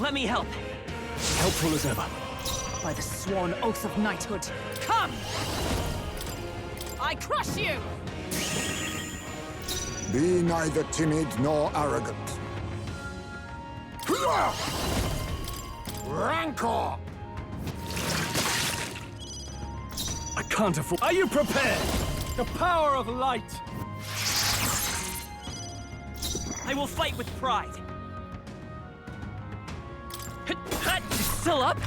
Let me help. Helpful as ever. By the sworn oath of knighthood, come! I crush you! Be neither timid nor arrogant. Rancor! I can't afford. Are you prepared? The power of light. I will fight with pride. Still up?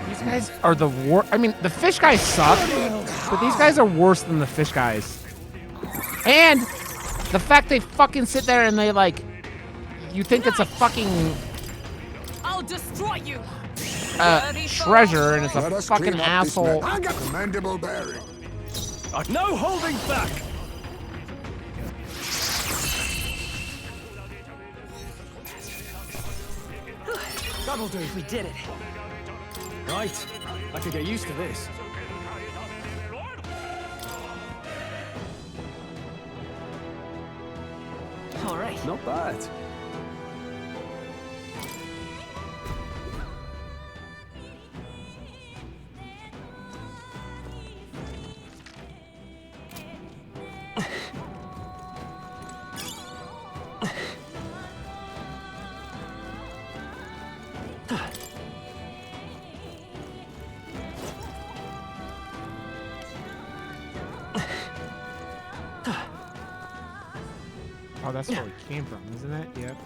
These guys are the worst. I mean, the fish guys suck, but these guys are worse than the fish guys. And the fact they fucking sit there and they like, you think it's a fucking I'll destroy you! treasure, and it's Let a us fucking clean up this asshole. mess. I got commendable bearing. No holding back. That'll do. We did it. Right. I could get used to this. All right. Not bad. Oh, that's where we came from, isn't it? Yep.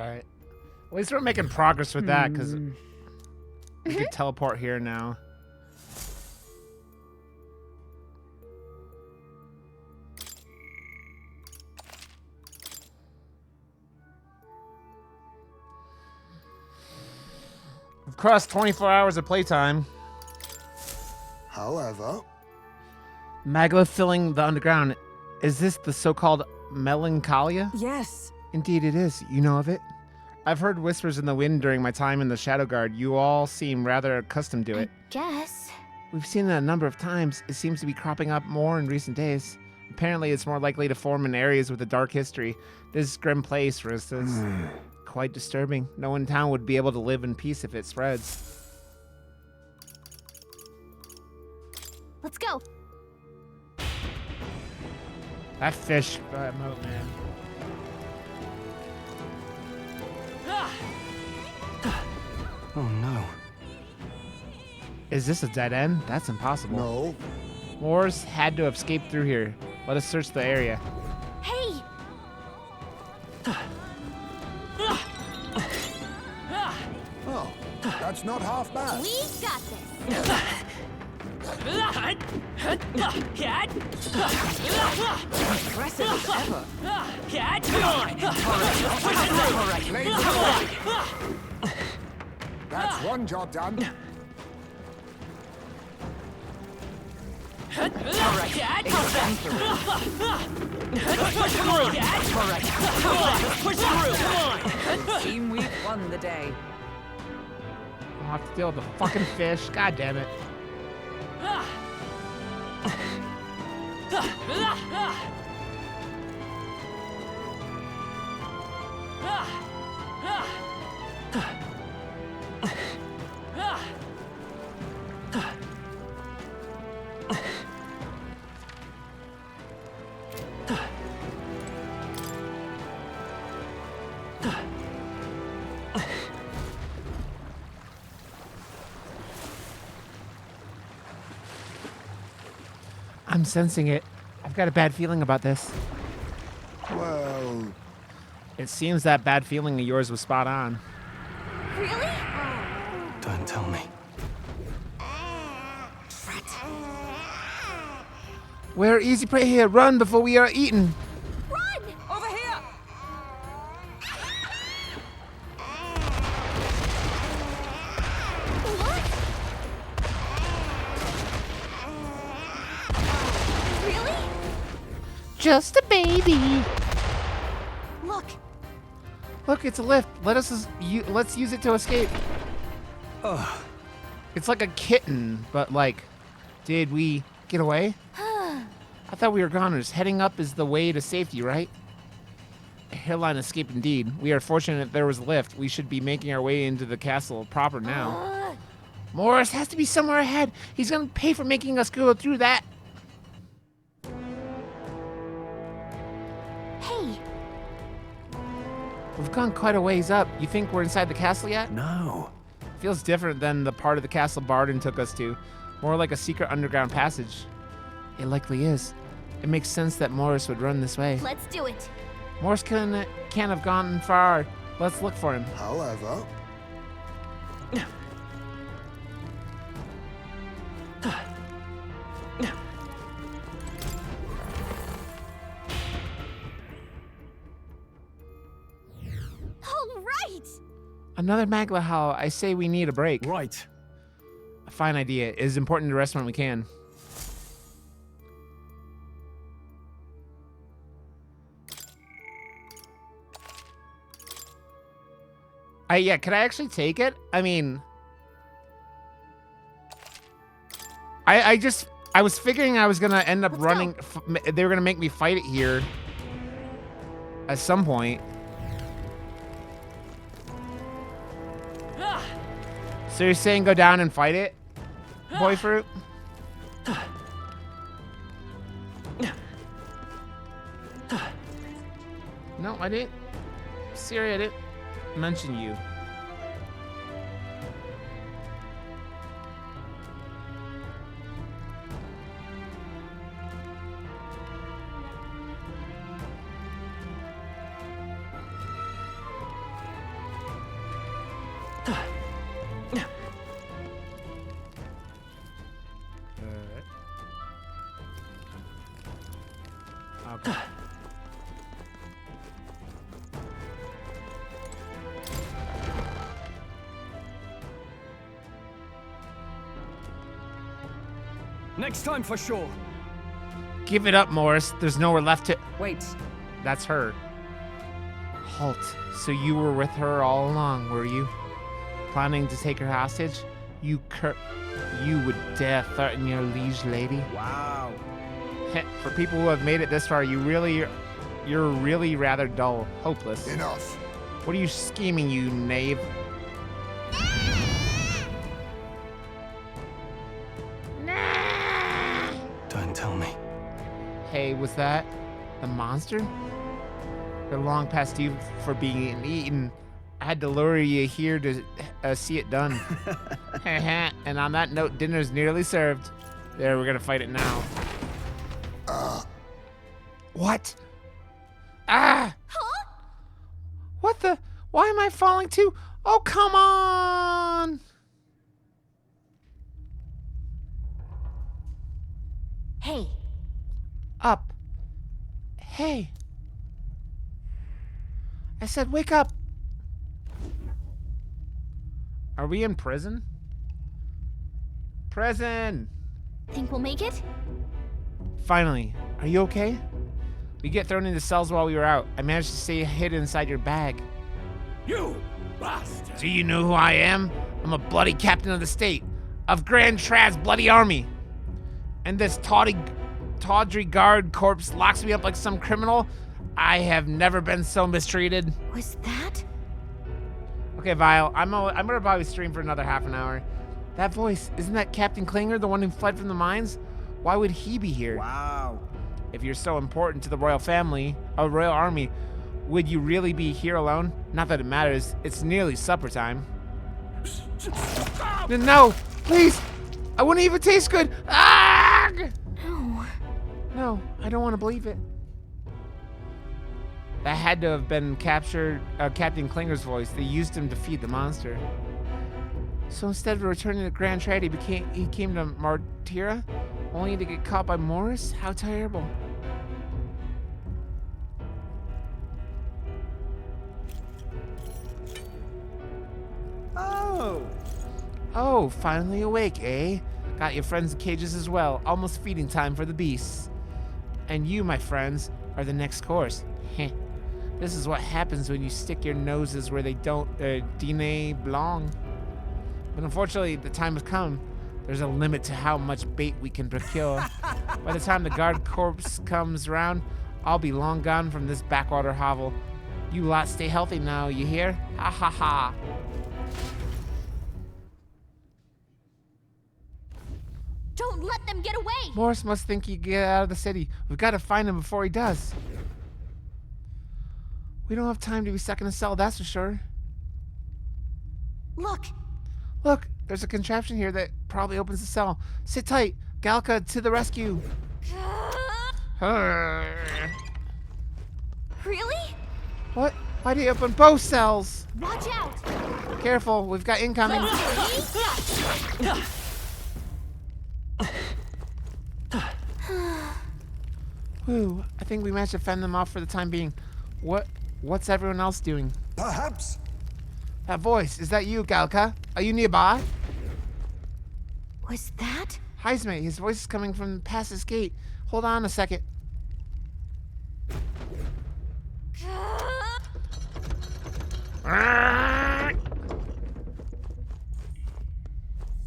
Okay. At least we're making progress with that, because we can teleport here now. We've crossed 24 hours of playtime. However, Magma filling the underground. Is this the so-called melancholia? Yes. Indeed it is. You know of it? I've heard whispers in the wind during my time in the Shadow Guard. You all seem rather accustomed to it. Guess. We've seen it a number of times. It seems to be cropping up more in recent days. Apparently, it's more likely to form in areas with a dark history. This grim place, for instance. Quite disturbing. No one in town would be able to live in peace if it spreads. Let's go. That fish moat, man. Oh no. Is this a dead end? That's impossible. no. Moors had to have escaped through here. Let us search the area. Hey! Oh, that's not half bad. We got this. Impressive as ever. That's one job done. Team, we've won the day. I'll have to deal with the fucking fish. God damn it. I'm sensing it. I've got a bad feeling about this. Well, It seems that bad feeling of yours was spot on. Really? Don't tell me. We're easy prey here. Run before we are eaten. Run! Over here! What? Really? Just a baby. Look, Look, it's a lift. Let's use it to escape. It's like a kitten, but like, did we get away? I thought we were goners. Heading up is the way to safety, right? A hairline escape indeed. We are fortunate there was a lift. We should be making our way into the castle proper now. Morris has to be somewhere ahead. He's gonna pay for making us go through that. hey, We've gone quite a ways up. You think we're inside the castle yet? No. Feels different than the part of the castle Barden took us to. More like a secret underground passage. It likely is. It makes sense that Morris would run this way. let's do it. Morris can't have gone far. Let's look for him. However, All right! Another Magla Howl. I say we need a break. Right. A fine idea. It is important to rest when we can. Yeah, could I actually take it? I mean, I was figuring I was gonna end up Let's running. They were gonna make me fight it here at some point. Ah, So you're saying go down and fight it, boy fruit? No, I didn't. Siri, I didn't mention you. Okay. Next time for sure. Give it up, Morris. There's nowhere left to. Wait. That's her. Halt. So you were with her all along, were you? Planning to take her hostage? You would dare threaten your liege lady? Wow. For people who have made it this far, you're really rather dull, hopeless. enough. What are you scheming, you knave? Don't tell me. Hey, was that the monster? They're long past due for being eaten. I had to lure you here to see it done. And on that note, dinner's nearly served. There, we're gonna fight it now. What? Ah! Huh? What the? Why am I falling too? Oh, come on! Hey, Up. Hey. I said wake up. Are we in prison? Prison! think we'll make it? Finally. Are you okay? We get thrown into cells while we were out. I managed to stay hid inside your bag. You bastard. Do you know who I am? I'm a bloody captain of the state. Of Grand Traz Bloody Army. And this tawdry guard corpse locks me up like some criminal. I have never been so mistreated. Was that? Okay, Vile, I'm gonna probably stream for another half an hour. That voice, isn't that Captain Klinger, the one who fled from the mines? Why would he be here? Wow. If you're so important to the royal family, royal army, would you really be here alone? Not that it matters. It's nearly supper time. No, please! I wouldn't even taste good! Ah! No. No, I don't want to believe it. That had to have been Captain Klinger's voice. They used him to feed the monster. So instead of returning to Grand Trade, he came to Martira, only to get caught by Morris? How terrible. Oh, finally awake, eh? Got your friends in cages as well. Almost feeding time for the beasts. And you, my friends, are the next course. Heh. This is what happens when you stick your noses where they don't belong. But unfortunately, the time has come. There's a limit to how much bait we can procure. By the time the guard corps comes around, I'll be long gone from this backwater hovel. You lot stay healthy now, you hear? Ha ha ha. Don't let them get away! Morris must think he get out of the city. We've got to find him before he does. We don't have time to be stuck in a cell, that's for sure. Look! Look, there's a contraption here that probably opens the cell. Sit tight. Galka to the rescue. Really? What? Why do you open both cells? Watch out! Careful, we've got incoming. Whew, I think we managed to fend them off for the time being. What's everyone else doing? Perhaps. That voice, is that you, Galka? Are you nearby? Was that? Heisme, his voice is coming from past this gate. Hold on a second.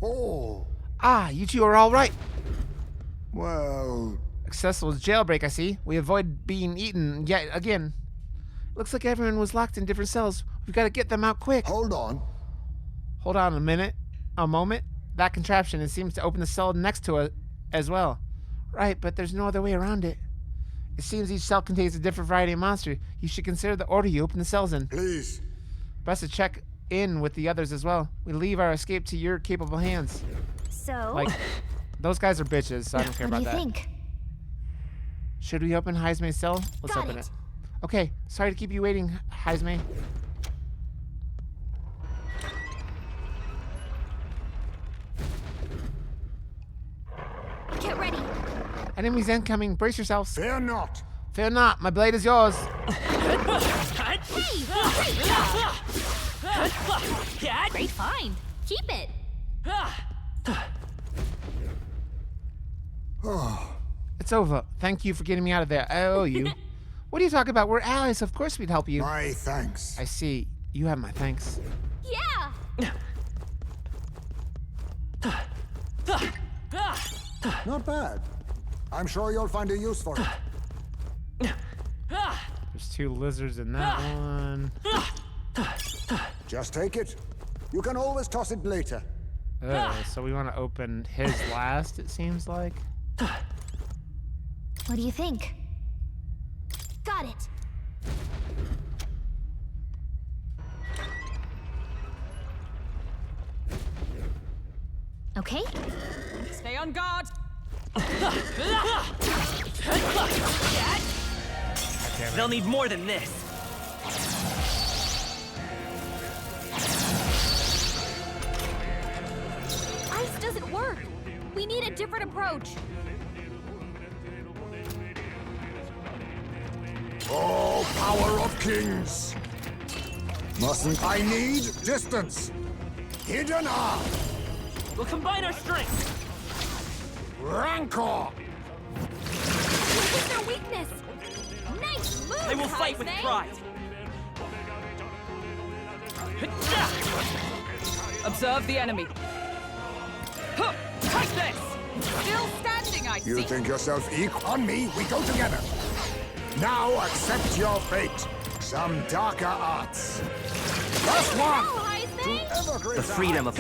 Oh, Ah, you two are all right. well, Successful jailbreak, I see. We avoid being eaten yet again. Looks like everyone was locked in different cells. We've got to get them out quick. hold on. Hold on a moment. That contraption, it seems to open the cell next to it as well. Right, but there's no other way around it. It seems each cell contains a different variety of monster. You should consider the order you open the cells in. Please. Best to check in with the others as well. We leave our escape to your capable hands. So? Like, those guys are bitches, so I don't care what do about you that. think? Should we open Heisme's cell? Let's Got open it. it. Okay, sorry to keep you waiting, Heisme. Get ready. Enemies incoming, brace yourselves. Fear not. Fear not, my blade is yours. Hey! Great job! Great find. Keep it. It's over. Thank you for getting me out of there. I owe you. What are you talking about? We're allies. Of course we'd help you. My thanks. I see. You have my thanks. Yeah! Not bad. I'm sure you'll find a use for it. There's two lizards in that one. Just take it. You can always toss it later. So we want to open his last, it seems like. What do you think? Got it. Okay. Stay on guard. They'll need more than this. Ice doesn't work. We need a different approach. Oh, power of kings! Mustn't I need distance? Hidden arm! We'll combine our strength. Rancor! What is their weakness? Nice move, They will fight with Heisme. pride. Observe the enemy. Huh, take this! Still standing, I You see. think yourself equal? On me, we go together. Now accept your fate. Some darker arts. Last one! Oh, Heisme! Ever greater The freedom of...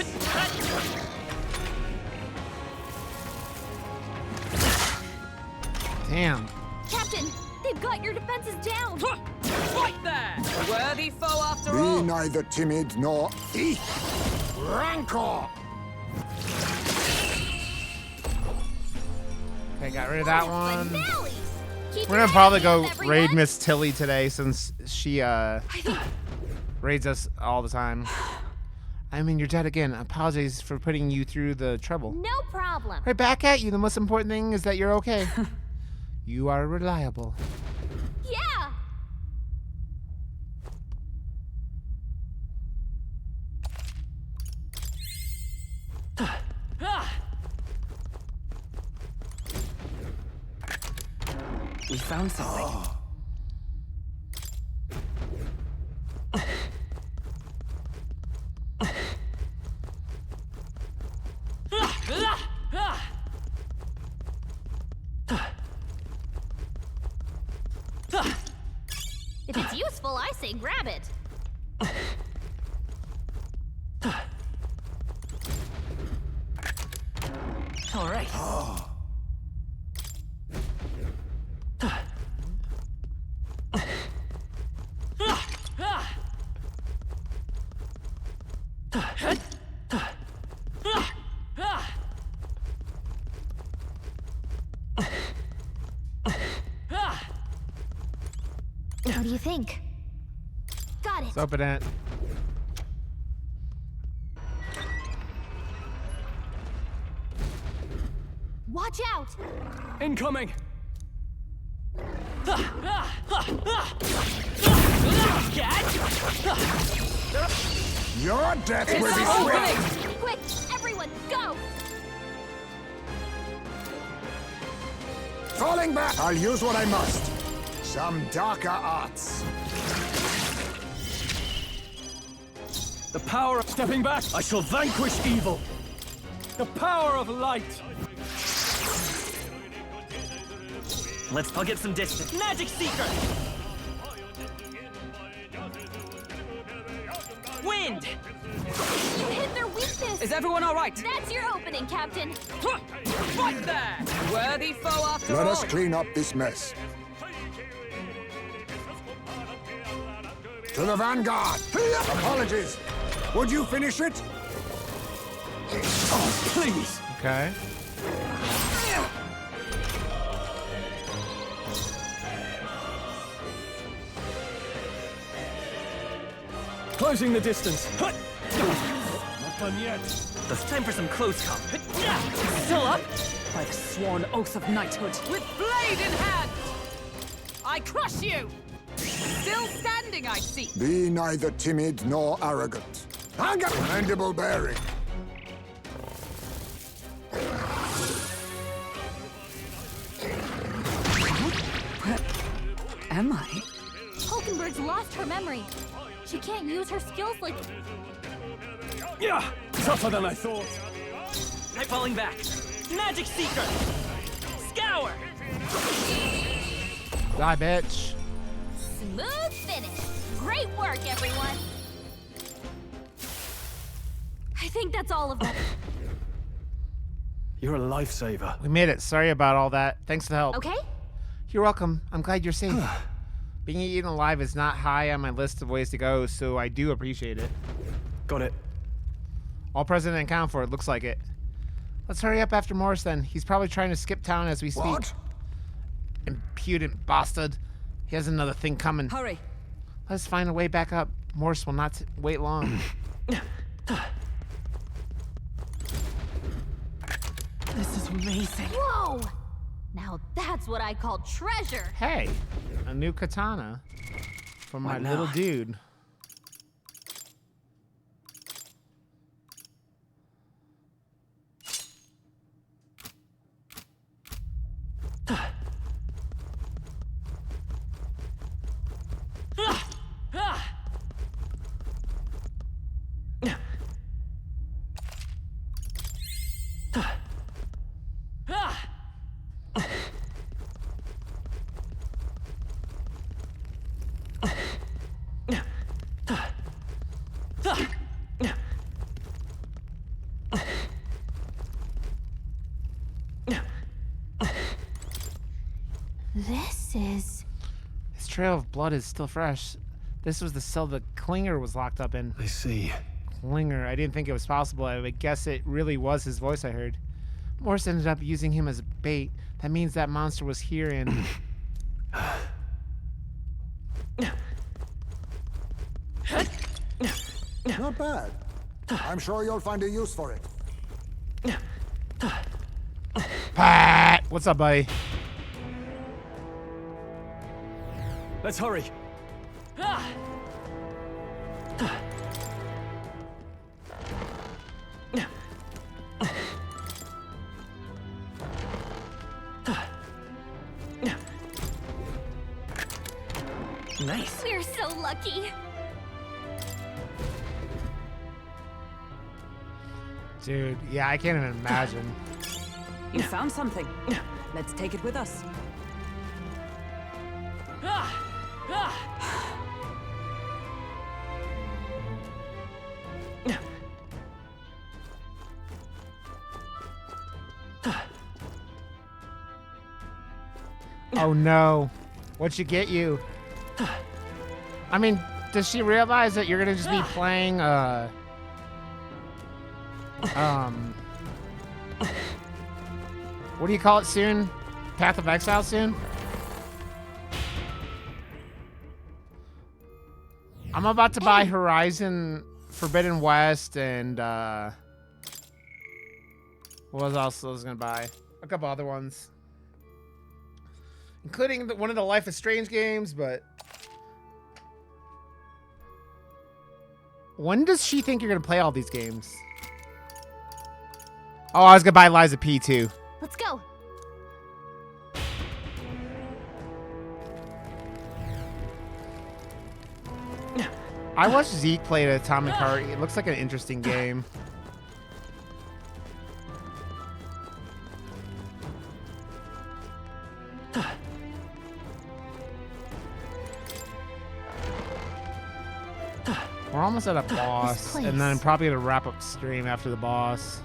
Damn. Captain, they've got your defenses down. Right there! A worthy foe after Be all. neither timid nor thief. Rancor! Okay, got rid of that one. Finale. Keep We're your gonna probably hands go up, raid everyone. Miss Tilly today since she raids us all the time. I mean, you're dead again. Apologies for putting you through the trouble. No problem. Right back at you. The most important thing is that you're okay. You are reliable. Yeah. We found something. If it's useful, I say grab it. All right. What do you think? Got it. Let's open it. Watch out. Incoming! Your death will It's be opening! swift! Quick, everyone, go. Falling back! I'll use what I must. Some darker arts. The power of stepping back! I shall vanquish evil! The power of light! Let's plug it some distance. Magic Seeker! Wind! You hit their weakness. Is everyone all right? That's your opening, Captain. Right there! Worthy foe after Let all. us clean up this mess. To the vanguard! Apologies! Would you finish it? Oh, please! Okay. Closing the distance. Not done yet. It's time for some close comp. Still up? By the sworn oath of knighthood. With blade in hand! I crush you! Still standing, I see. Be neither timid nor arrogant. Anger! Commendable bearing. Where am I? Hulkenberg's lost her memory. She can't use her skills like... Yeah! Tougher than I thought. I'm falling back. Magic Seeker! Scour! Die, bitch. Smooth finish. Great work, everyone. I think that's all of them. You're a lifesaver. We made it. Sorry about all that. Thanks for the help. Okay? You're welcome. I'm glad you're safe. Being eaten alive is not high on my list of ways to go, so I do appreciate it. Got it. All present and count for it. Looks like it. Let's hurry up after Morris then. He's probably trying to skip town as we speak. What? Impudent bastard. He has another thing coming. Hurry. Let's find a way back up. Morris will not wait long. This is amazing. Whoa! Now that's what I call treasure. Hey, a new katana from my What now? little dude. This is... His trail of blood is still fresh. This was the cell the Klinger was locked up in. I see. Klinger, I didn't think it was possible. I would guess it really was his voice I heard. Morse ended up using him as bait. That means that monster was here and... Not bad. I'm sure you'll find a use for it. Pat! What's up, buddy? Let's hurry. Nice. We're so lucky. Dude, yeah, I can't even imagine. You found something. Let's take it with us. Oh no. What'd she get you? I mean, does she realize that you're gonna just be playing, what do you call it soon? Path of Exile soon? I'm about to buy Horizon Forbidden West and, what else I was gonna buy? A couple other ones. Including one of the Life is Strange games, but... When does she think you're gonna play all these games? Oh, I was gonna buy Liza P too. Let's go. I watched Zeke play at Atomic Heart. It looks like an interesting game. We're almost at a boss, and then I'm probably gonna wrap up stream after the boss.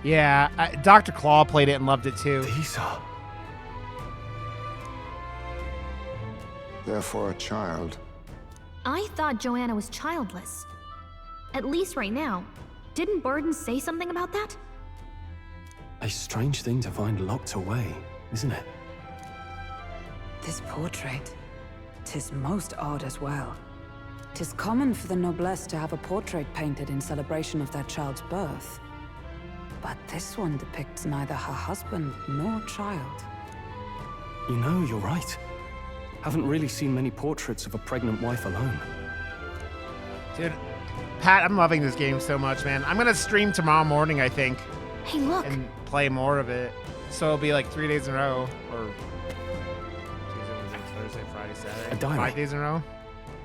Yeah, Dr. Claw played it and loved it too. These are... Therefore, a child. I thought Joanna was childless. At least right now. Didn't Burden say something about that? A strange thing to find locked away, isn't it? This portrait, 'tis most odd as well. 'Tis common for the noblesse to have a portrait painted in celebration of their child's birth. But this one depicts neither her husband nor child. You know, you're right. Haven't really seen many portraits of a pregnant wife alone. Dude, Pat, I'm loving this game so much, man. I'm gonna stream tomorrow morning, I think, Hey, look. and play more of it. So it'll be like 3 days in a row, or Tuesday, Wednesday, Thursday, Friday, Saturday. A diary. 5 days in a row.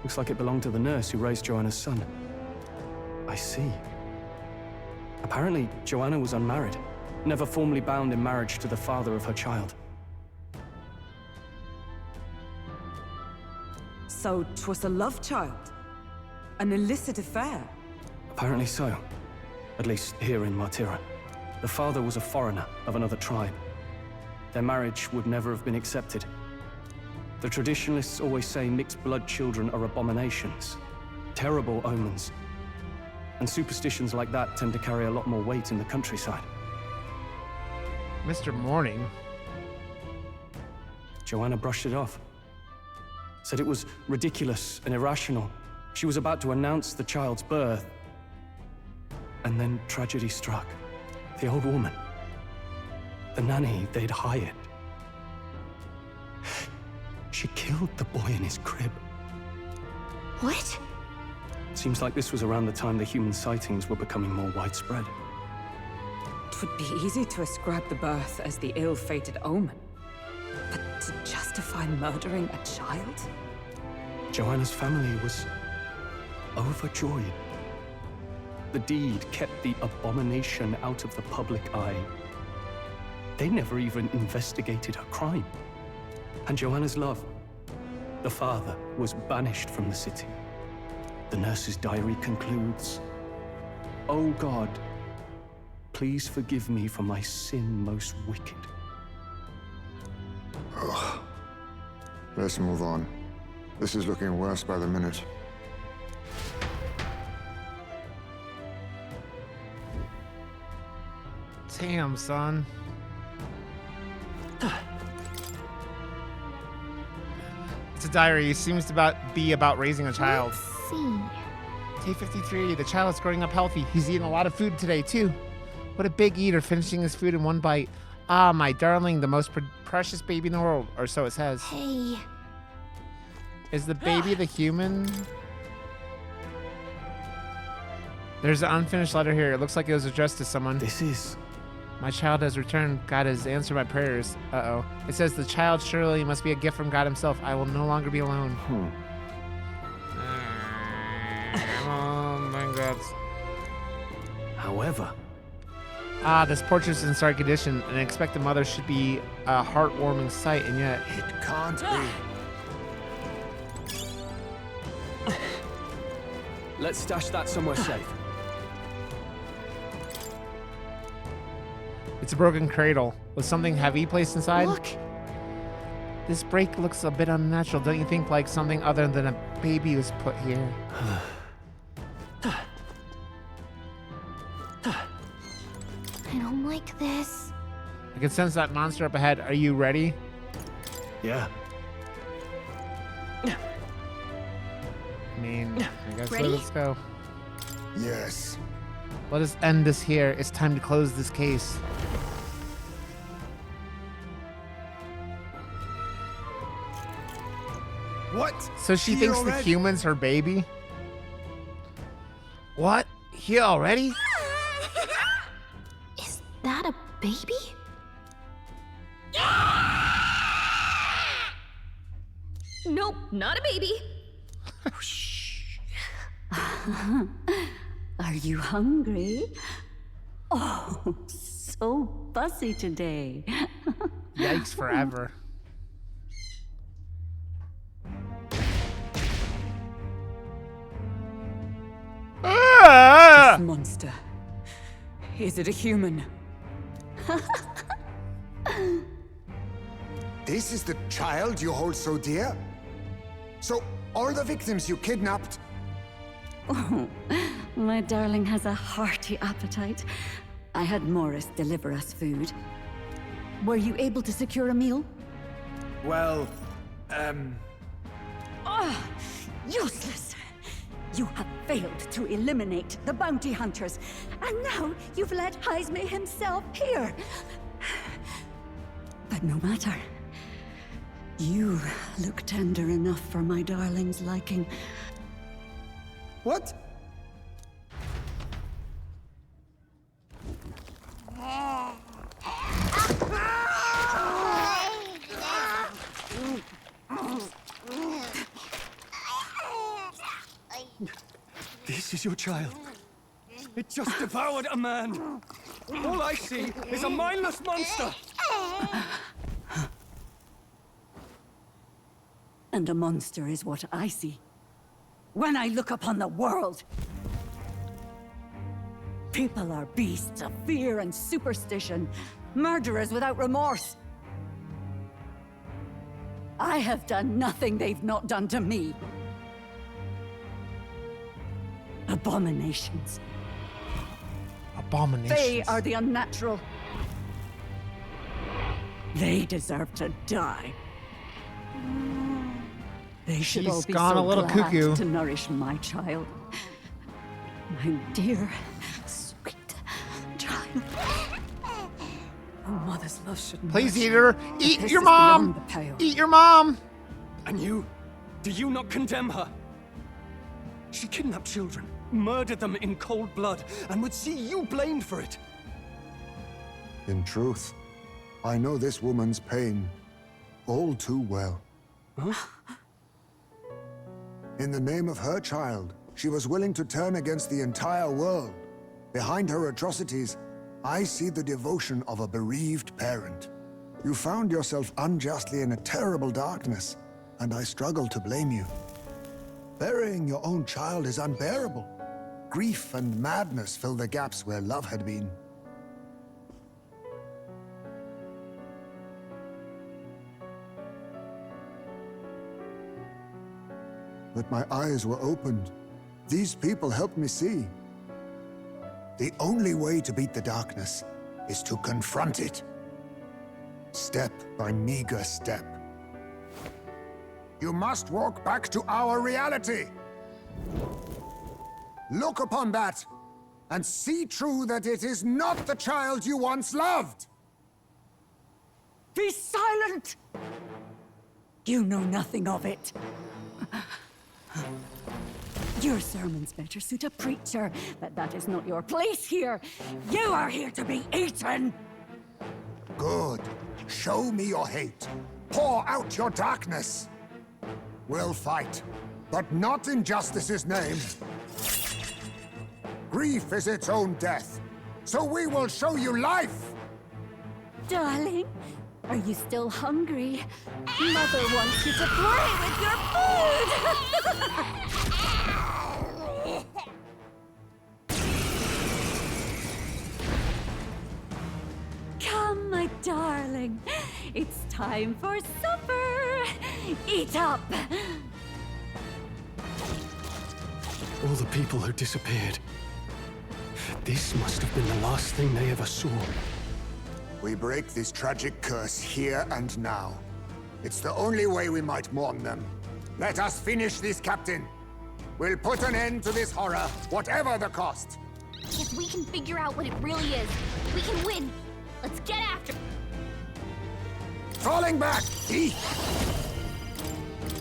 Looks like it belonged to the nurse who raised Joanna's son. I see. Apparently, Joanna was unmarried, never formally bound in marriage to the father of her child. So 'twas a love child? An illicit affair? Apparently so. At least here in Martira. The father was a foreigner of another tribe. Their marriage would never have been accepted. The traditionalists always say mixed blood children are abominations, terrible omens. And superstitions like that tend to carry a lot more weight in the countryside. Mr. Morning. Joanna brushed it off. Said it was ridiculous and irrational. She was about to announce the child's birth. And then tragedy struck. The old woman. The nanny they'd hired. She killed the boy in his crib. What? Seems like this was around the time the human sightings were becoming more widespread. It would be easy to ascribe the birth as the ill-fated omen. But to justify murdering a child? Joanna's family was overjoyed. The deed kept the abomination out of the public eye. They never even investigated her crime. And Joanna's love, the father, was banished from the city. The nurse's diary concludes, "Oh God, please forgive me for my sin most wicked." Ugh. Let's move on. This is looking worse by the minute. Damn, son. It's a diary. It seems to be about raising a child. Let's see. Day 53. The child is growing up healthy. He's eating a lot of food today, too. What a big eater, finishing his food in one bite. Ah, my darling, the most precious baby in the world, or so it says. Hey. Is the baby the human? There's an unfinished letter here. It looks like it was addressed to someone. This is... My child has returned. God has answered my prayers. Uh-oh. It says the child surely must be a gift from God himself. I will no longer be alone. Oh my God. However... Ah, this portrait's in stark condition. An expectant mother should be a heartwarming sight, and yet... It can't be. Let's stash that somewhere safe. It's a broken cradle with something heavy placed inside. Look. This break looks a bit unnatural. Don't you think like something other than a baby was put here? I don't like this. I can sense that monster up ahead. Are you ready? Yeah. I mean, I guess Ready? let's go. Yes. Let us end this here. It's time to close this case. What? So she Here thinks the already? human's her baby? What? Here already? Is that a baby? Nope, not a baby. Are you hungry? Oh, so fussy today. Yikes forever. This monster. Is it a human? This is the child you hold so dear? So, all the victims you kidnapped? Oh, my darling has a hearty appetite. I had Morris deliver us food. Were you able to secure a meal? Well, Ah, useless! You have failed to eliminate the bounty hunters, and now you've let Heisme himself here. But no matter. You look tender enough for my darling's liking. What? this is your child. It just devoured a man. All I see is a mindless monster. And a monster is what I see when I look upon the world. People are beasts of fear and superstition, murderers without remorse. I have done nothing they've not done to me. Abominations. Abominations. They are the unnatural. They deserve to die. They should all She's be gone so a little glad cuckoo. to nourish my child. My dear, sweet child. A mother's love should Please nourish eat her. but Eat this your is mom. beyond the pale. Eat your mom. And you? Do you not condemn her? She kidnapped children, murdered them in cold blood, and would see you blamed for it. In truth, I know this woman's pain all too well. In the name of her child, she was willing to turn against the entire world. Behind her atrocities, I see the devotion of a bereaved parent. You found yourself unjustly in a terrible darkness, and I struggle to blame you. Burying your own child is unbearable. Grief and madness fill the gaps where love had been. But my eyes were opened. These people helped me see. The only way to beat the darkness is to confront it. Step by meager step. You must walk back to our reality. Look upon that, and see true that it is not the child you once loved. Be silent! You know nothing of it. Your sermons better suit a preacher, but that is not your place here. You are here to be eaten! Good. Show me your hate. Pour out your darkness. We'll fight, but not in justice's name. Grief is its own death, so we will show you life! Darling, are you still hungry? Mother wants you to play with your food! Come, my darling. It's time for supper. Eat up. All the people who disappeared. This must have been the last thing they ever saw. We break this tragic curse here and now. It's the only way we might mourn them. Let us finish this, Captain. We'll put an end to this horror, whatever the cost. If we can figure out what it really is, we can win. Let's get after. Falling back, thief!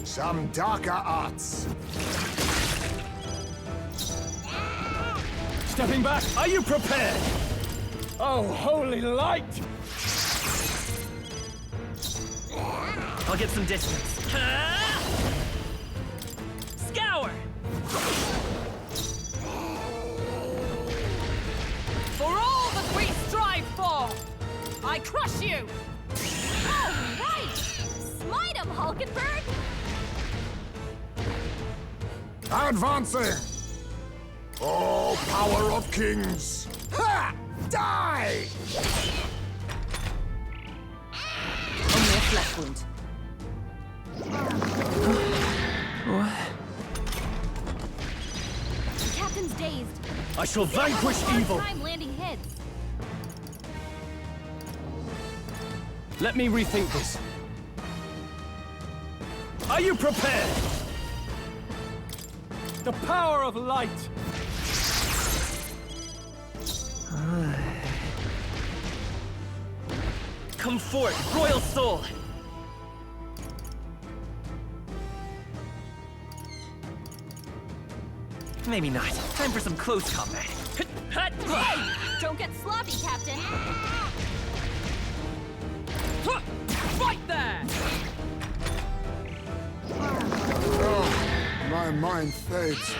Some darker arts. Stepping back, are you prepared? Oh, holy light! I'll get some distance. Scour! For all that we strive for, I crush you! All right! Smite him, Hulkenberg! Advancing! Oh, power of kings! Ha! Die! Only a flesh wound. The captain's dazed. I shall vanquish Hard evil! time landing hits. Let me rethink this. Are you prepared? The power of light! Come forth, royal soul! Maybe not. Time for some close combat. Don't get sloppy, Captain. Right there! Oh, my mind fades.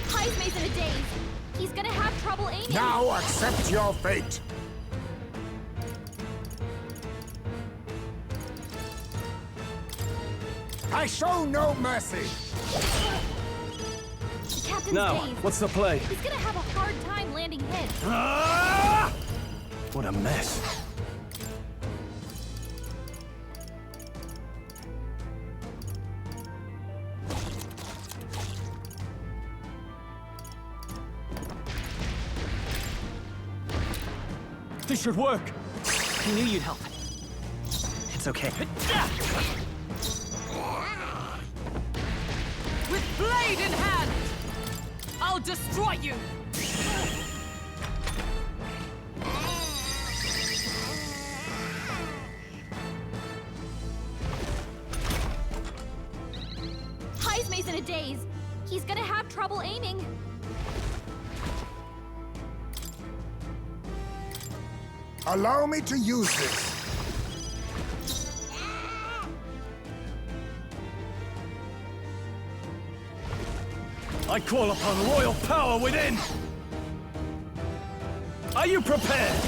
Heismay's in a daze. He's gonna have trouble aiming. Now accept your fate. I show no mercy. The captain's Now, dazed. what's the play? He's gonna have a hard time landing hits. Ah! What a mess. This should work. I knew you'd help. It's okay. With blade in hand, I'll destroy you! Heismay's in a daze. He's gonna have trouble aiming. Allow me to use this. I call upon royal power within! Are you prepared?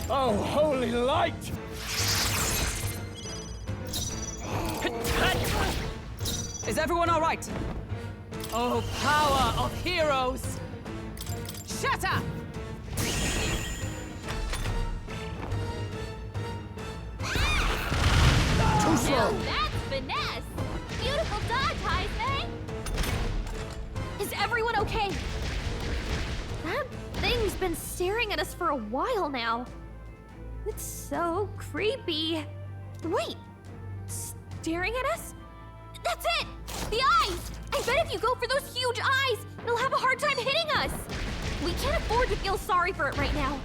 Oh, holy light! Is everyone all right? Oh, power of heroes! Shatter! Too slow. Now that's finesse. Beautiful dodge, Heismay. Is everyone okay? That thing's been staring at us for a while now. It's so creepy. Wait! Staring at us? That's it! The eyes! I bet if you go for those huge eyes, it'll have a hard time hitting us! We can't afford to feel sorry for it right now.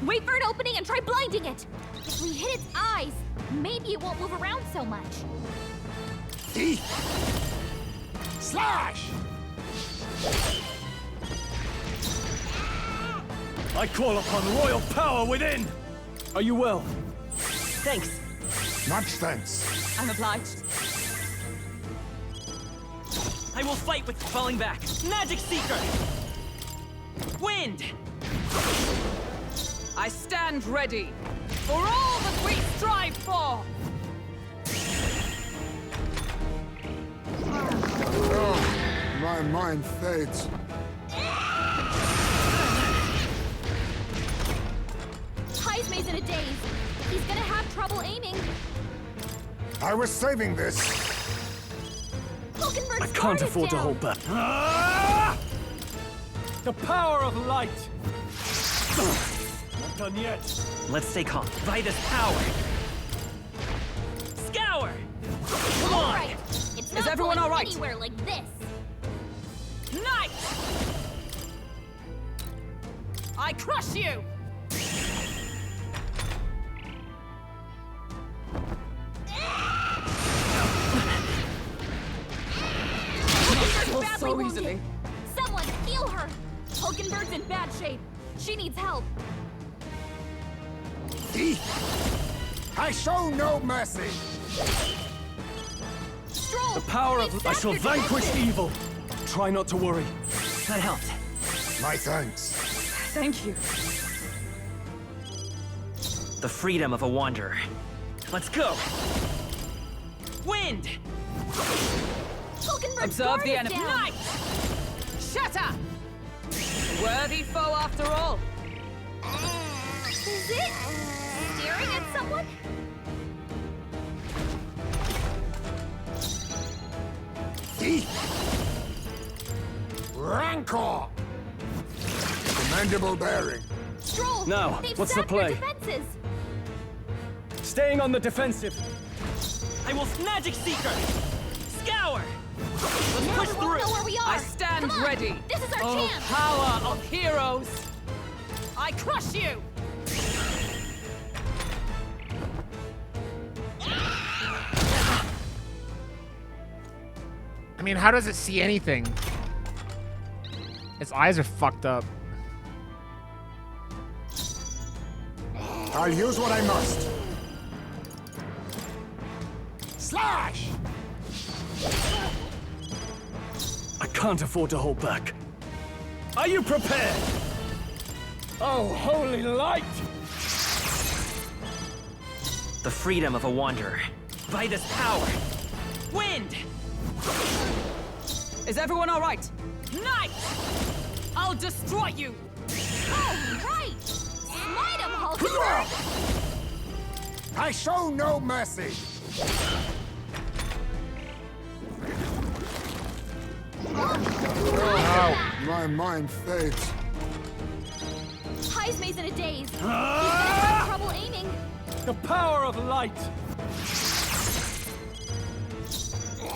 Wait for an opening and try blinding it! If we hit its eyes, maybe it won't move around so much. Slash! I call upon royal power within! Are you well? Thanks. Much thanks. I'm obliged. I will fight with falling back. Magic Seeker! Wind! I stand ready for all that we strive for! Oh, my mind fades. Heismay's in a daze. He's gonna have trouble aiming. I was saving this. Hulkenberg's I can't guard is afford to down. hold back. Ah! The power of light! Not done yet. Let's stay calm. By this power! Scour! Come on! Alright, it's not everyone going all right? anywhere like this. Night! I crush you! Hulkenberg's badly so wounded. easily. Someone heal her! Hulkenberg's in bad shape. She needs help. I show no mercy. Stroll! The power of... I resap shall your vanquish defenses. evil. Try not to worry. That helped. My thanks. Thank you. The freedom of a wanderer. Let's go! Wind! Hulkenberg's Observe guard the is enemy. down. Night! Shatter! Worthy foe after all. Is it? Staring at someone? Rancor! Commendable bearing. Stroll! Now, They've what's the sapped your play? defenses. Staying on the defensive. I will Magic Seeker! Scour! Let's Now push we won't through! know where we are. I stand Come on. ready. This is our Oh, chance. power of heroes! I crush you! I mean, how does it see anything? Its eyes are fucked up. I'll use what I must. Slash! I can't afford to hold back. Are you prepared? Oh, holy light! The freedom of a wanderer. By this power! Wind! Is everyone all right? Night! I'll destroy you! Oh, right! Smite him, Hulkenberg! I show no mercy. Oh, my mind fades. Heismay's in a daze. He's gonna Ah! have trouble aiming. The power of light!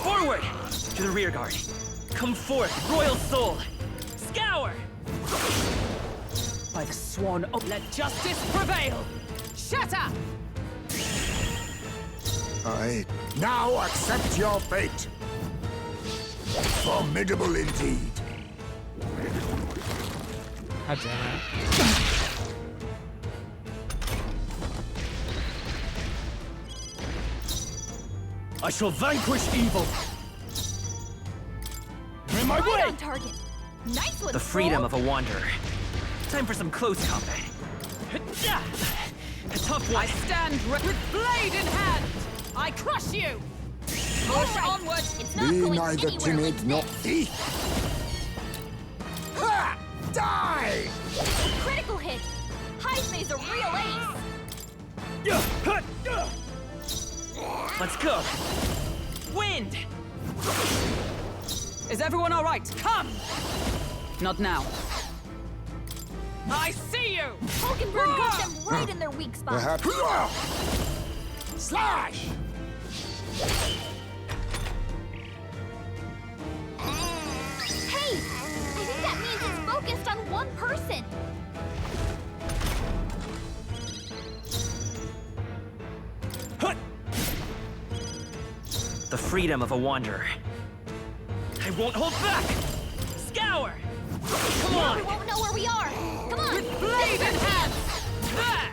Forward! To the rear guard. Come forth, royal soul! Scour! By the swan, oh, let justice prevail! Shatter! I now accept your fate. Formidable indeed. God damn it. I shall vanquish evil. In my Right way! on target. Nice one, The freedom Stroll. of a wanderer. Time for some close combat. A tough one. I stand with blade in hand! I crush you! Push Alright, onward! It's not Be going neither anywhere timid like nor this. thief. Ha! Die! Critical hit. Heismay's a real ace. Let's go. Wind! Is everyone all right? Come! Not now. I see you! Hulkenberg got them right in their weak spot. Perhaps. Slash! Hey! I think that means it's focused on one person. Hut! The freedom of a wanderer. I won't hold back! Scour! Come Now on! we won't know where we are. Come on! With blade in hand! That!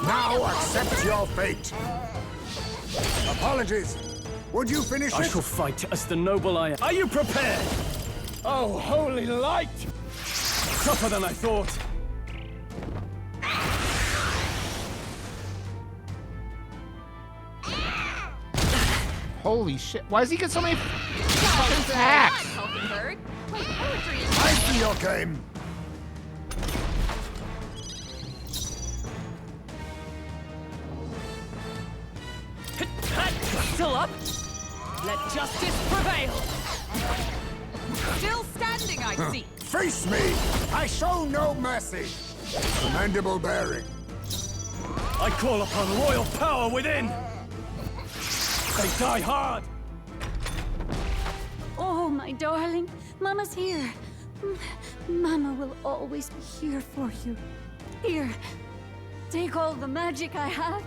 Now accept your fate. Apologies. Would you finish I it? shall fight as the noble I am. Are you prepared? Oh, holy light! Tougher than I thought. Holy shit. Why does he get so many fucking Come attacks? on, Hulkenberg. Play poetry is I see your game. Still up? Let justice prevail! Still standing, I see. Face me! I show no mercy. Commendable bearing. I call upon royal power within. They die hard. Oh, my darling. Mama's here. Mama will always be here for you. Here, take all the magic I have.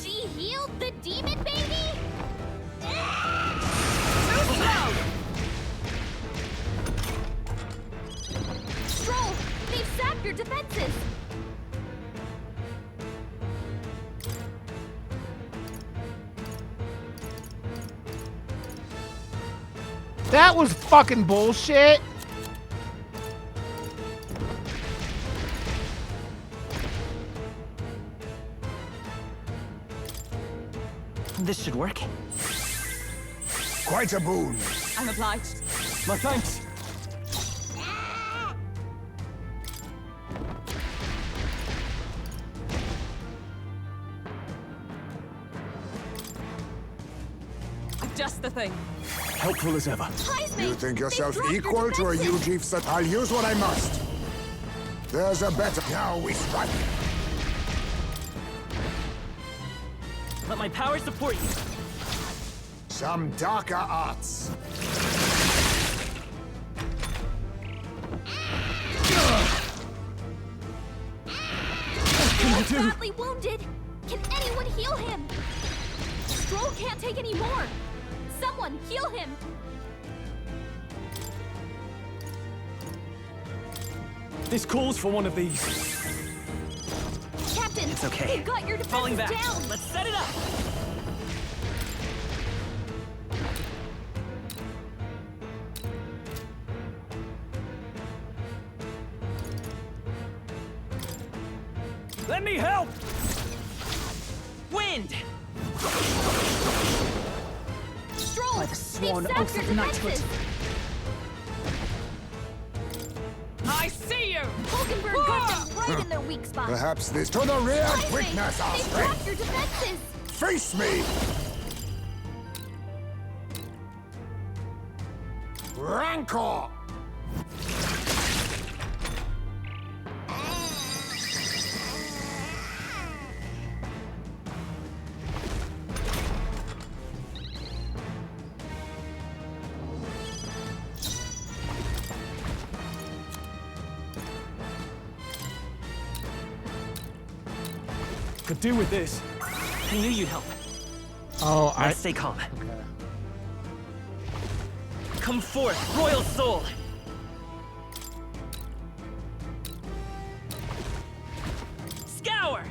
She healed the demon baby? Too slow! Stroll, they've sapped your defenses. That was fucking bullshit. This should work. Quite a boon. I'm obliged. My thanks. Just the thing. Helpful as ever. Heisman, You think yourself they've dropped your equal to a defenses. huge that I'll use what I must. There's a better. Now we strike. Let my power support you. Some darker arts. He's badly wounded. Can anyone heal him? Stroll can't take any more. Someone heal him. This calls for one of these. Captain, It's okay. they've got your Falling defenses back. down. Let's set it up. Let me help. Wind! Stroll, By the sworn they've sapped oath your of knighthood. defenses. I see you! Hulkenberg got them right in their weak spot. Perhaps this to the rear Heisman, witness our they've dropped strength. your defenses. Face me! Rancor! Could do with this. I knew you'd help. Oh, Let's stay calm. Come forth, royal soul! Scour!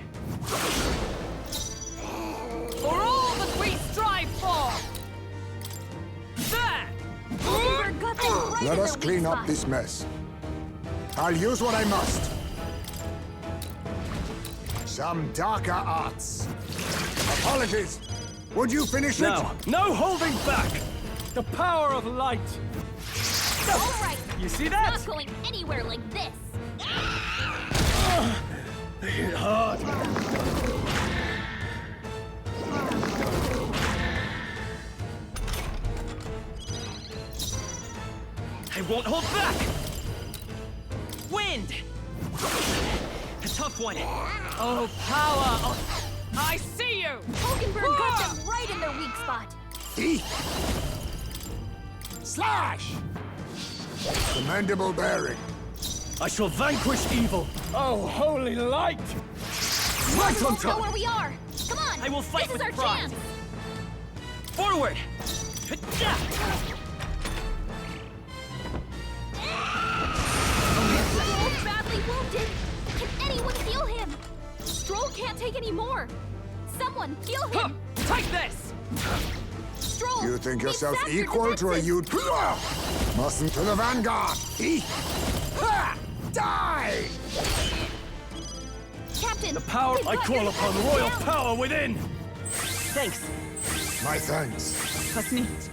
For all that we strive for! That! Hulkenberg got them right Let in us their clean weak up spot. this mess. I'll use what I must. Some darker arts. Apologies. Would you finish it? Now, no holding back. The power of light. All right. You see It's that? not going anywhere like this. They hit hard. I won't hold back! Wind! A tough one. Oh, power! Oh, I see you! Hulkenberg got them right in their weak spot. Slash! Commendable bearing. I shall vanquish evil. Oh, holy light! Right We on won't know top. where we are. Come on. I will fight This is with our pride. chance. Forward. Ja! Stroll's badly wounded. Can anyone heal him? Stroll can't take any more. Someone heal Huh, him. take this! Stroll. You think we've yourself sapped your equal to a defenses. Mustn't to the vanguard. Ha! Die! Captain. The power we've I got your call upon defenses royal down. power within. Thanks. My thanks. That's neat.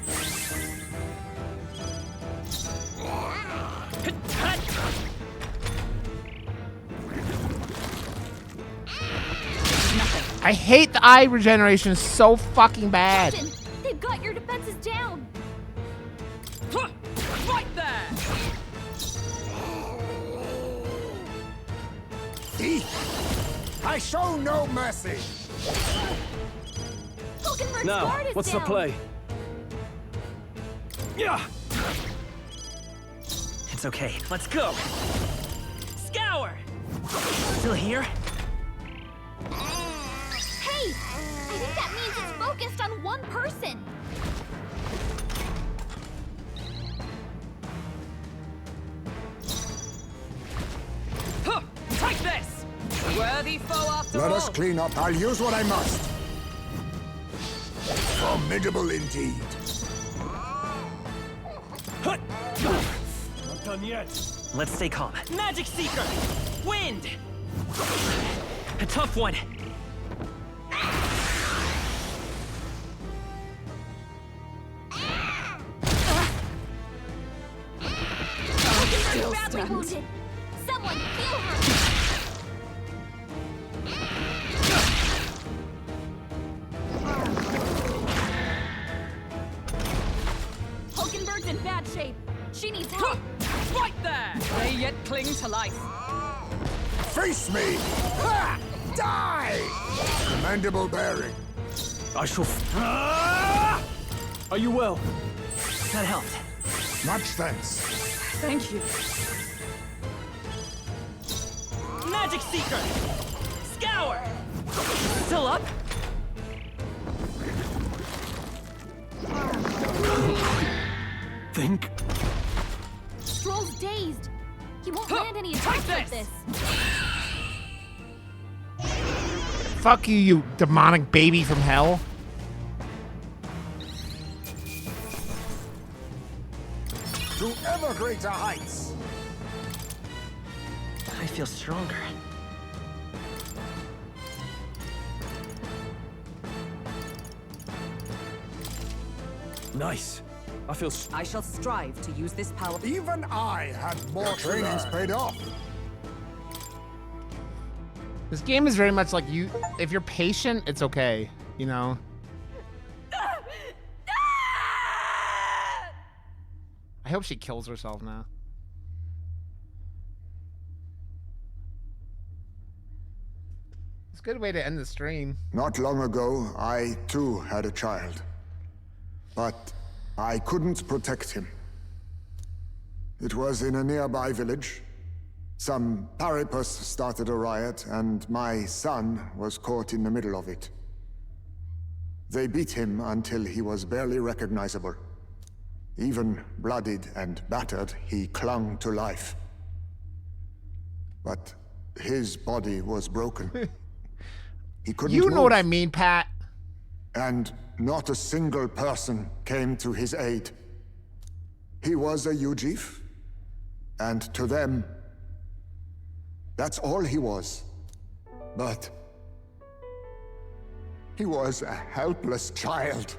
I hate the eye regeneration so fucking bad. Captain, they've got your defenses down. Huh, right there! I show no mercy. Hulkenberg's Now, guard is what's down. the play? Yeah. It's okay. Let's go. Scour. Still here? Hey, I think that means it's focused on one person. Huh, take this! Worthy foe after Let all. us clean up. I'll use what I must. Formidable indeed. Hut. Not done yet. Let's stay calm. Magic Seeker. Wind. A tough one. Hulkenberg's badly wounded. Someone heal her. Hulkenberg's in bad shape. She needs help. Right there! They yet cling to life. Face me! Ha! Die! Commendable bearing. I shall. Ah! Are you well? That helped. Much thanks. Thank you. Magic Seeker. Scour. Still up? Think. Stroll's dazed. He won't Huh, land any take attacks like this. this. Fuck you, you demonic baby from hell. To ever greater heights. I feel stronger. Nice. I feel. I shall strive to use this power. Even I had more training's paid off. This game is very much like you. If you're patient, it's okay. You know. I hope she kills herself now. It's a good way to end the stream. Not long ago, I too had a child. But I couldn't protect him. It was in a nearby village. Some paripus started a riot, and my son was caught in the middle of it. They beat him until he was barely recognizable. Even bloodied and battered, he clung to life. But his body was broken. He couldn't You know what move. I mean, Pat. And not a single person came to his aid. He was a Ujif, and to them, that's all he was. But he was a helpless child,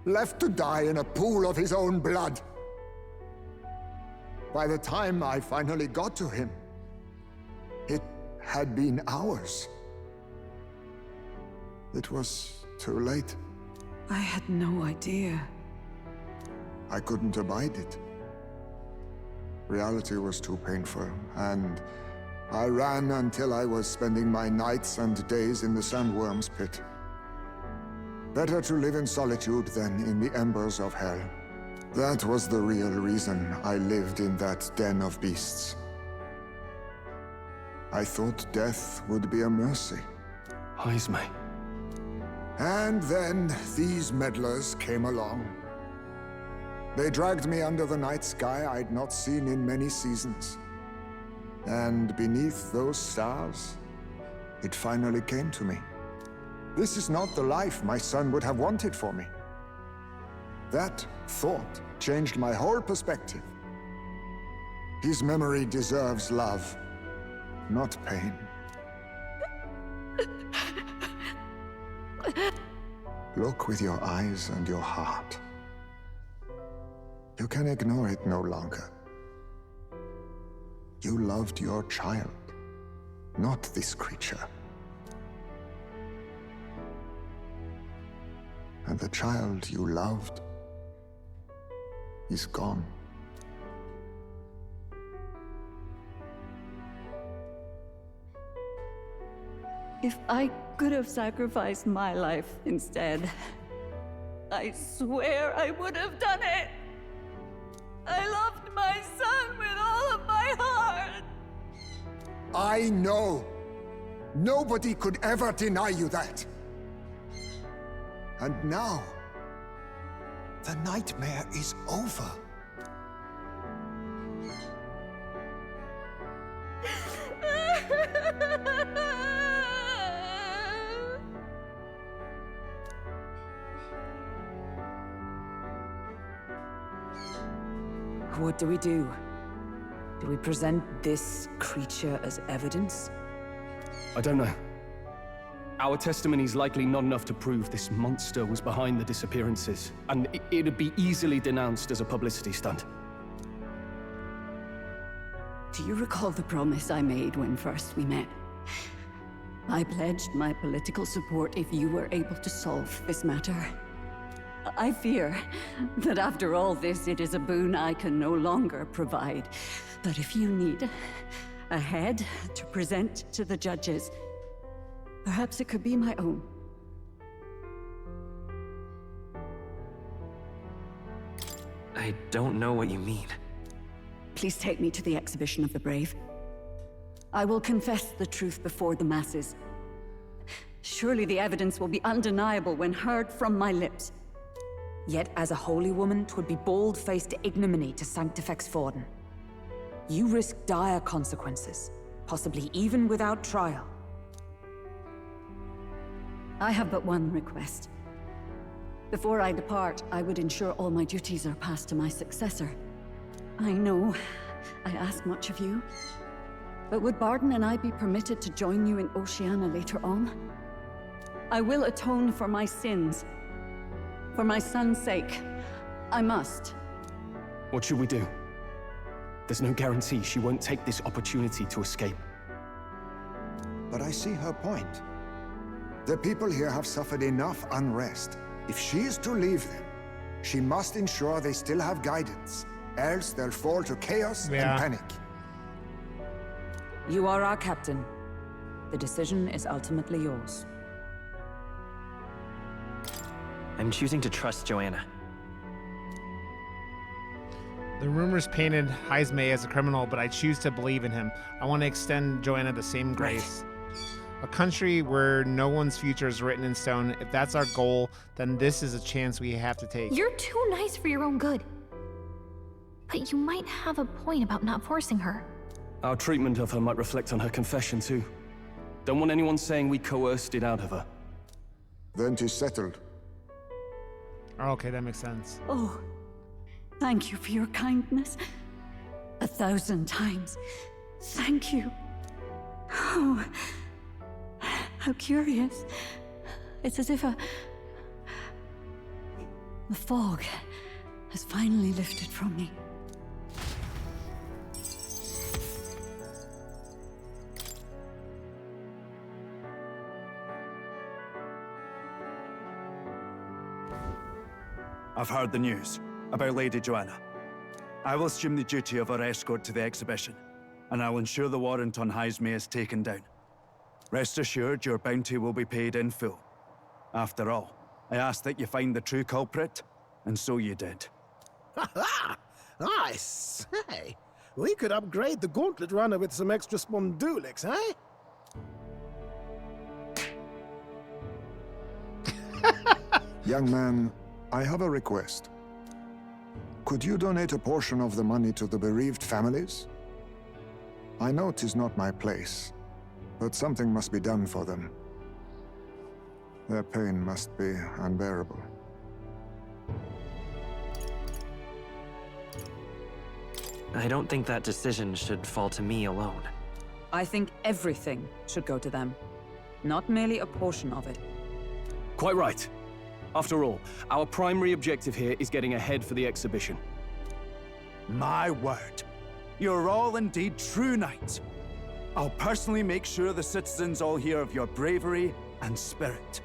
left to die in a pool of his own blood. By the time I finally got to him, it had been hours. It was too late. I had no idea. I couldn't abide it. Reality was too painful, and I ran until I was spending my nights and days in the sandworm's pit. Better to live in solitude than in the embers of hell. That was the real reason I lived in that den of beasts. I thought death would be a mercy. Gizmo. And then these meddlers came along. They dragged me under the night sky I'd not seen in many seasons. And beneath those stars, it finally came to me. This is not the life my son would have wanted for me. That thought changed my whole perspective. His memory deserves love, not pain. Look with your eyes and your heart. You can ignore it no longer. You loved your child, not this creature. And the child you loved is gone. If I could have sacrificed my life instead, I swear I would have done it. I loved my son with all of my heart. I know. Nobody could ever deny you that. And now, the nightmare is over. What do we do? Do we present this creature as evidence? I don't know. Our testimony's likely not enough to prove this monster was behind the disappearances, and it'd be easily denounced as a publicity stunt. Do you recall the promise I made when first we met? I pledged my political support if you were able to solve this matter. I fear that after all this, it is a boon I can no longer provide. But if you need a head to present to the judges, perhaps it could be my own. I don't know what you mean. Please take me to the exhibition of the brave. I will confess the truth before the masses. Surely the evidence will be undeniable when heard from my lips. Yet as a holy woman, 'twould be bold-faced ignominy to sanctifex Forden. You risk dire consequences, possibly even without trial. I have but one request. Before I depart, I would ensure all my duties are passed to my successor. I know I ask much of you, but would Barden and I be permitted to join you in Oceania later on? I will atone for my sins. For my son's sake, I must. What should we do? There's no guarantee she won't take this opportunity to escape. But I see her point. The people here have suffered enough unrest. If she is to leave them, she must ensure they still have guidance. Else they'll fall to chaos and panic. You are our captain. The decision is ultimately yours. I'm choosing to trust Joanna. The rumors painted Gizmo as a criminal, but I choose to believe in him. I want to extend Joanna the same grace. A country where no one's future is written in stone. If that's our goal, then this is a chance we have to take. You're too nice for your own good. But you might have a point about not forcing her. Our treatment of her might reflect on her confession, too. Don't want anyone saying we coerced it out of her. Then 'tis settled. Oh, okay, that makes sense. Oh, thank you for your kindness. 1,000 times. Thank you. Oh, how curious. It's as if the fog has finally lifted from me. I've heard the news about Lady Joanna. I will assume the duty of her escort to the exhibition. and I'll ensure the warrant on Gizmo is taken down. Rest assured, your bounty will be paid in full. After all, I asked that you find the true culprit, and so you did. Ha! I say, we could upgrade the gauntlet runner with some extra spondulics, eh? Young man, I have a request. Could you donate a portion of the money to the bereaved families? I know 'tis not my place, but something must be done for them. Their pain must be unbearable. I don't think that decision should fall to me alone. I think everything should go to them, not merely a portion of it. Quite right. After all, our primary objective here is getting ahead for the exhibition. My word. You're all indeed true knights. I'll personally make sure the citizens all hear of your bravery and spirit.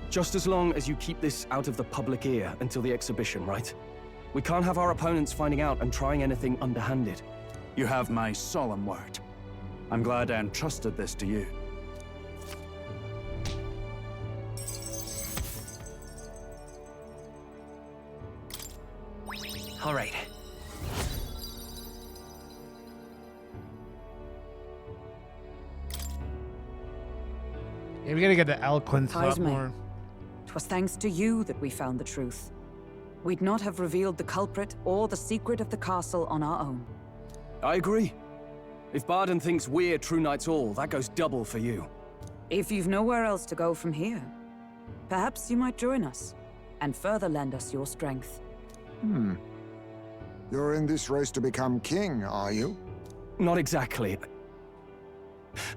Just as long as you keep this out of the public ear until the exhibition, right? We can't have our opponents finding out and trying anything underhanded. You have my solemn word. I'm glad I entrusted this to you. All right. Yeah, we gotta get the eloquence a lot Gizmo. more. 'Twas thanks to you that we found the truth. We'd not have revealed the culprit or the secret of the castle on our own. I agree. If Barden thinks we're true knights all, that goes double for you. If you've nowhere else to go from here, perhaps you might join us and further lend us your strength. You're in this race to become king, are you? Not exactly.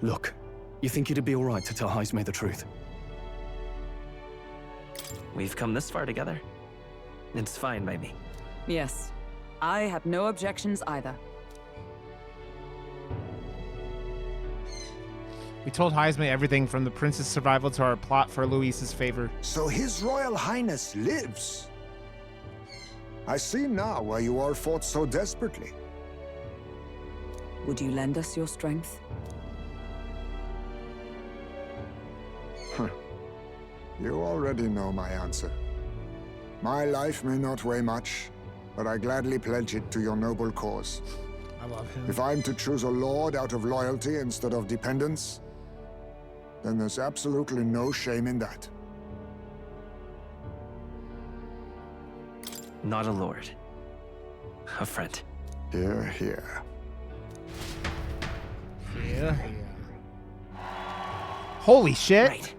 Look, you think it'd be all right to tell Gizmo the truth? We've come this far together. It's fine by me. Yes, I have no objections either. We told Gizmo everything from the prince's survival to our plot for Luis's favor. So His Royal Highness lives. I see now why you all fought so desperately. Would you lend us your strength? You already know my answer. My life may not weigh much, but I gladly pledge it to your noble cause. I love him. If I'm to choose a lord out of loyalty instead of dependence, then there's absolutely no shame in that. Not a lord. A friend. Hear, hear. Yeah. Holy shit! Right.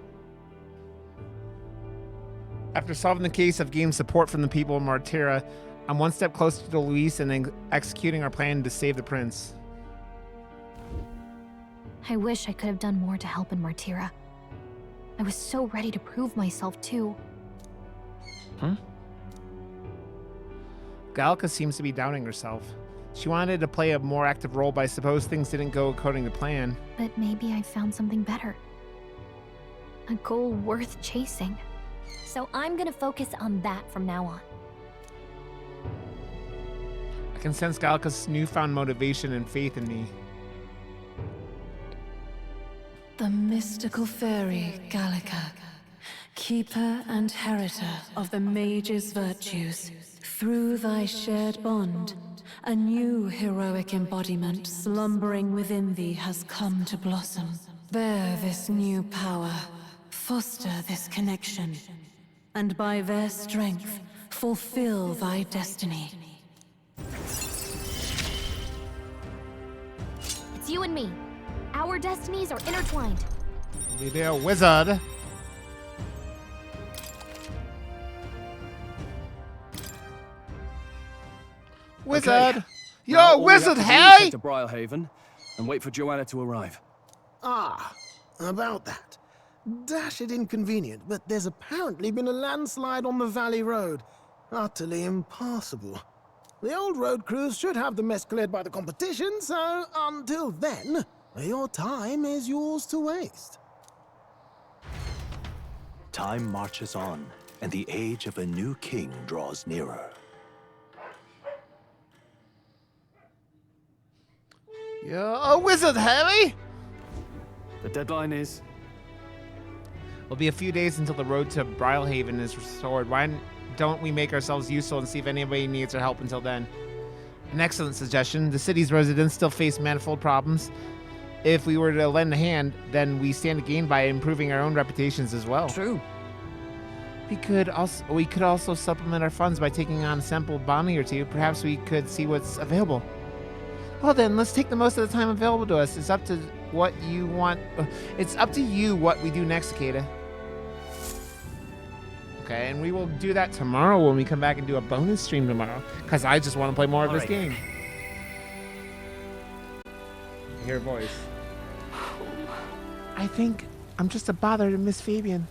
After solving the case, I've gained support from the people of Martira. I'm one step closer to Luis and executing our plan to save the prince. I wish I could have done more to help in Martira. I was so ready to prove myself, too. Galka seems to be doubting herself. She wanted to play a more active role, but I suppose things didn't go according to plan. But maybe I found something better. A goal worth chasing. So I'm gonna focus on that from now on. I can sense Galka's newfound motivation and faith in me. The mystical fairy, Gallica, keeper and heritor of the mage's virtues. Through thy shared bond, a new heroic embodiment slumbering within thee has come to blossom. Bear this new power, foster this connection, and by their strength, fulfill thy destiny. It's you and me. Our destinies are intertwined. Be there, wizard. Wizard! Okay. Yo, Now, all we wizard, have to do is hey! head to Briarhaven and wait for Joanna to arrive. Ah, about that. Dashed inconvenient, but there's apparently been a landslide on the Valley Road. Utterly impassable. The old road crews should have the mess cleared by the competition, so until then, your time is yours to waste. Time marches on, and the age of a new king draws nearer. You're a wizard, Harry! The deadline is... It'll be a few days until the road to Brilhaven is restored. Why don't we make ourselves useful and see if anybody needs our help until then? An excellent suggestion. The city's residents still face manifold problems. If we were to lend a hand, then we stand to gain by improving our own reputations as well. True. We could also supplement our funds by taking on a sample bounty or two. Perhaps we could see what's available. Well then, let's take the most of the time available to us. It's up to what you want. It's up to you what we do next, Cicada. Okay, and we will do that tomorrow when we come back and do a bonus stream tomorrow. Because I just want to play more of this game. I hear a voice. I think I'm just a bother to Miss Fabian.